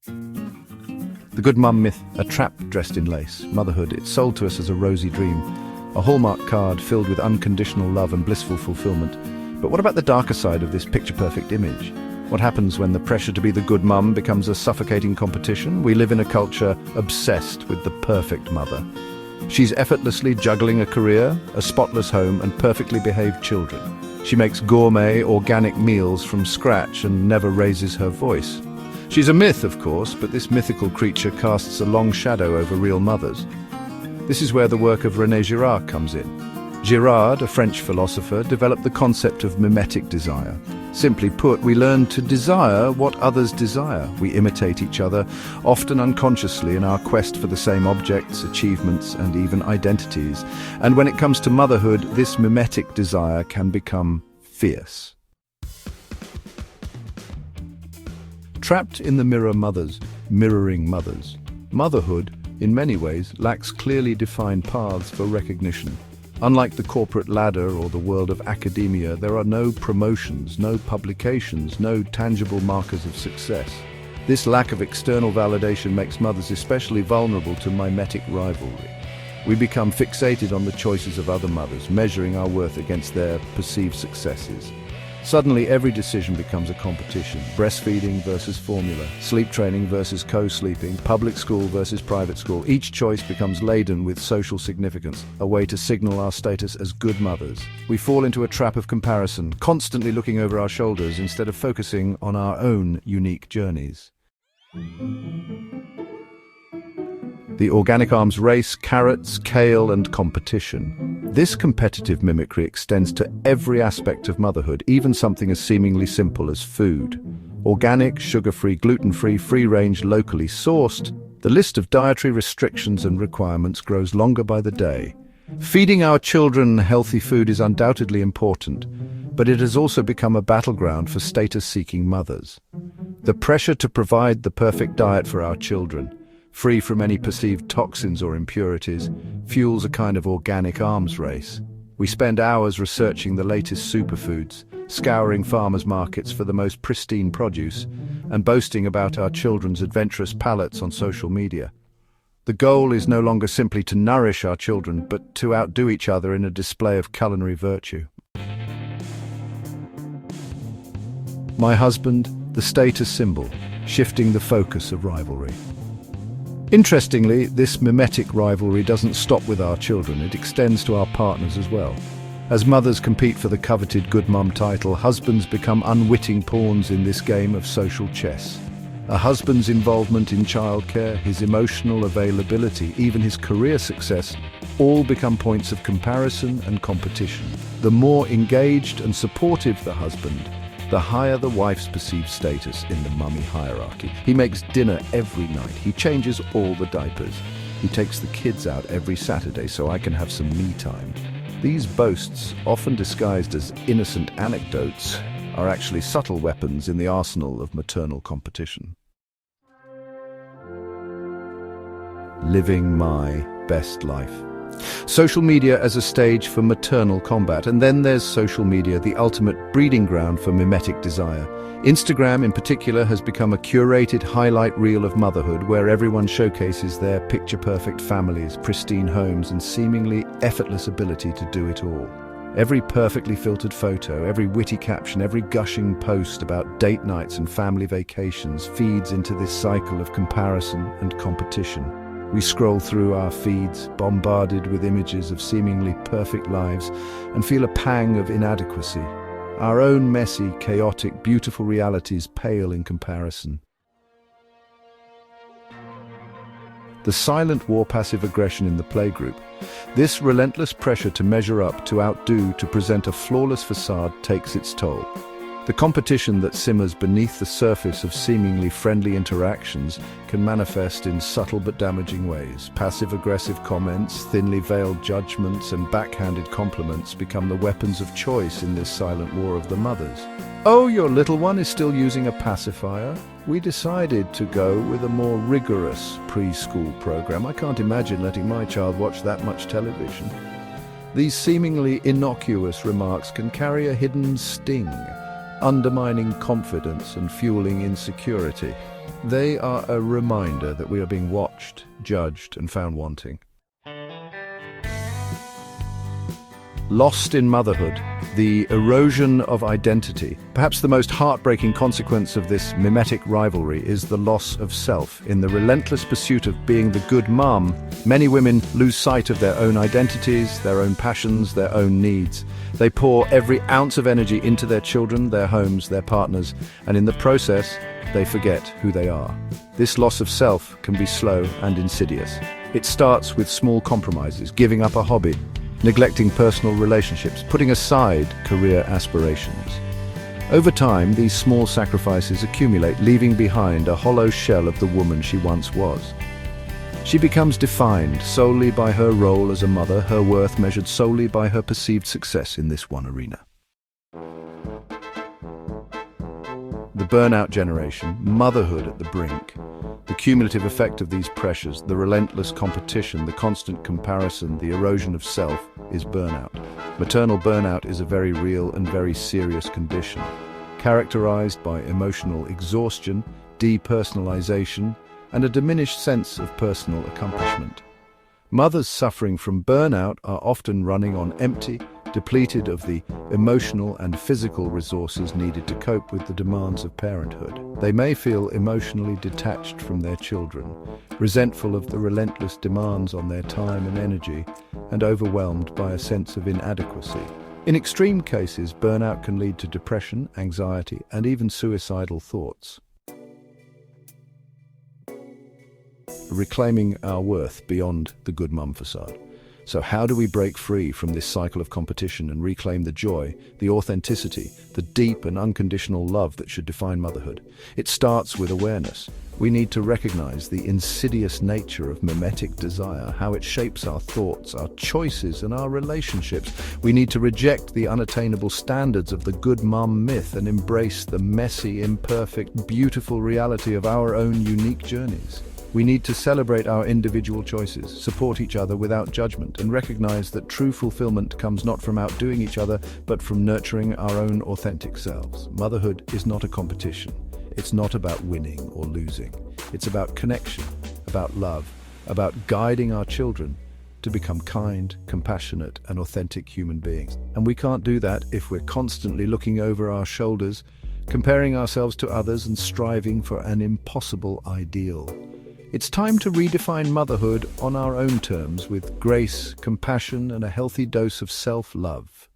The good mum myth, a trap dressed in lace. Motherhood, it's sold to us as a rosy dream, a hallmark card filled with unconditional love and blissful fulfillment. But what about the darker side of this picture-perfect image? What happens when the pressure to be the good mum becomes a suffocating competition? We live in a culture obsessed with the perfect mother. She's effortlessly juggling a career, a spotless home, and perfectly behaved children. She makes gourmet, organic meals from scratch and never raises her voice. She's a myth, of course, but this mythical creature casts a long shadow over real mothers. This is where the work of René Girard comes in. Girard, a French philosopher, developed the concept of mimetic desire. Simply put, we learn to desire what others desire. We imitate each other, often unconsciously, in our quest for the same objects, achievements, and even identities. And when it comes to motherhood, this mimetic desire can become fierce. Trapped in the mirror mothers, mirroring mothers. Motherhood, in many ways, lacks clearly defined paths for recognition. Unlike the corporate ladder or the world of academia, there are no promotions, no publications, no tangible markers of success. This lack of external validation makes mothers especially vulnerable to mimetic rivalry. We become fixated on the choices of other mothers, measuring our worth against their perceived successes. Suddenly, every decision becomes a competition. Breastfeeding versus formula, sleep training versus co-sleeping, public school versus private school. Each choice becomes laden with social significance, a way to signal our status as good mothers. We fall into a trap of comparison, constantly looking over our shoulders instead of focusing on our own unique journeys. The organic arms race, carrots, kale, and competition. This competitive mimicry extends to every aspect of motherhood, even something as seemingly simple as food. Organic, sugar-free, gluten-free, free-range, locally sourced. The list of dietary restrictions and requirements grows longer by the day. Feeding our children healthy food is undoubtedly important, but it has also become a battleground for status-seeking mothers. The pressure to provide the perfect diet for our children, free from any perceived toxins or impurities, fuels a kind of organic arms race. We spend hours researching the latest superfoods, scouring farmers' markets for the most pristine produce, and boasting about our children's adventurous palates on social media. The goal is no longer simply to nourish our children, but to outdo each other in a display of culinary virtue. My husband, the status symbol, shifting the focus of rivalry. Interestingly, this mimetic rivalry doesn't stop with our children, it extends to our partners as well. As mothers compete for the coveted good mum title, husbands become unwitting pawns in this game of social chess. A husband's involvement in childcare, his emotional availability, even his career success, all become points of comparison and competition. The more engaged and supportive the husband, the higher the wife's perceived status in the mummy hierarchy. He makes dinner every night. He changes all the diapers. He takes the kids out every Saturday so I can have some me time. These boasts, often disguised as innocent anecdotes, are actually subtle weapons in the arsenal of maternal competition. Living my best life. Social media as a stage for maternal combat, and then there's social media, the ultimate breeding ground for mimetic desire. Instagram in particular has become a curated highlight reel of motherhood where everyone showcases their picture-perfect families, pristine homes, and seemingly effortless ability to do it all. Every perfectly filtered photo, every witty caption, every gushing post about date nights and family vacations feeds into this cycle of comparison and competition. We scroll through our feeds, bombarded with images of seemingly perfect lives, and feel a pang of inadequacy. Our own messy, chaotic, beautiful realities pale in comparison. The silent war passive aggression in the playgroup. This relentless pressure to measure up, to outdo, to present a flawless facade takes its toll. The competition that simmers beneath the surface of seemingly friendly interactions can manifest in subtle but damaging ways. Passive-aggressive comments, thinly veiled judgments, and backhanded compliments become the weapons of choice in this silent war of the mothers. Oh, your little one is still using a pacifier? We decided to go with a more rigorous preschool program. I can't imagine letting my child watch that much television. These seemingly innocuous remarks can carry a hidden sting, undermining confidence and fueling insecurity. They are a reminder that we are being watched, judged, and found wanting. Lost in Motherhood, the erosion of identity. Perhaps the most heartbreaking consequence of this mimetic rivalry is the loss of self. In the relentless pursuit of being the good mom, many women lose sight of their own identities, their own passions, their own needs. They pour every ounce of energy into their children, their homes, their partners, and in the process, they forget who they are. This loss of self can be slow and insidious. It starts with small compromises, giving up a hobby, neglecting personal relationships, putting aside career aspirations. Over time, these small sacrifices accumulate, leaving behind a hollow shell of the woman she once was. She becomes defined solely by her role as a mother, her worth measured solely by her perceived success in this one arena. The burnout generation, motherhood at the brink. The cumulative effect of these pressures, the relentless competition, the constant comparison, the erosion of self, is burnout. Maternal burnout is a very real and very serious condition, characterized by emotional exhaustion, depersonalization, and a diminished sense of personal accomplishment. Mothers suffering from burnout are often running on empty, depleted of the emotional and physical resources needed to cope with the demands of parenthood. They may feel emotionally detached from their children, resentful of the relentless demands on their time and energy, and overwhelmed by a sense of inadequacy. In extreme cases, burnout can lead to depression, anxiety, and even suicidal thoughts. Reclaiming our worth beyond the good mum facade. So how do we break free from this cycle of competition and reclaim the joy, the authenticity, the deep and unconditional love that should define motherhood? It starts with awareness. We need to recognize the insidious nature of mimetic desire, how it shapes our thoughts, our choices, and our relationships. We need to reject the unattainable standards of the good mum myth and embrace the messy, imperfect, beautiful reality of our own unique journeys. We need to celebrate our individual choices, support each other without judgment, and recognize that true fulfillment comes not from outdoing each other, but from nurturing our own authentic selves. Motherhood is not a competition. It's not about winning or losing. It's about connection, about love, about guiding our children to become kind, compassionate, and authentic human beings. And we can't do that if we're constantly looking over our shoulders, comparing ourselves to others and striving for an impossible ideal. It's time to redefine motherhood on our own terms with grace, compassion, and a healthy dose of self-love.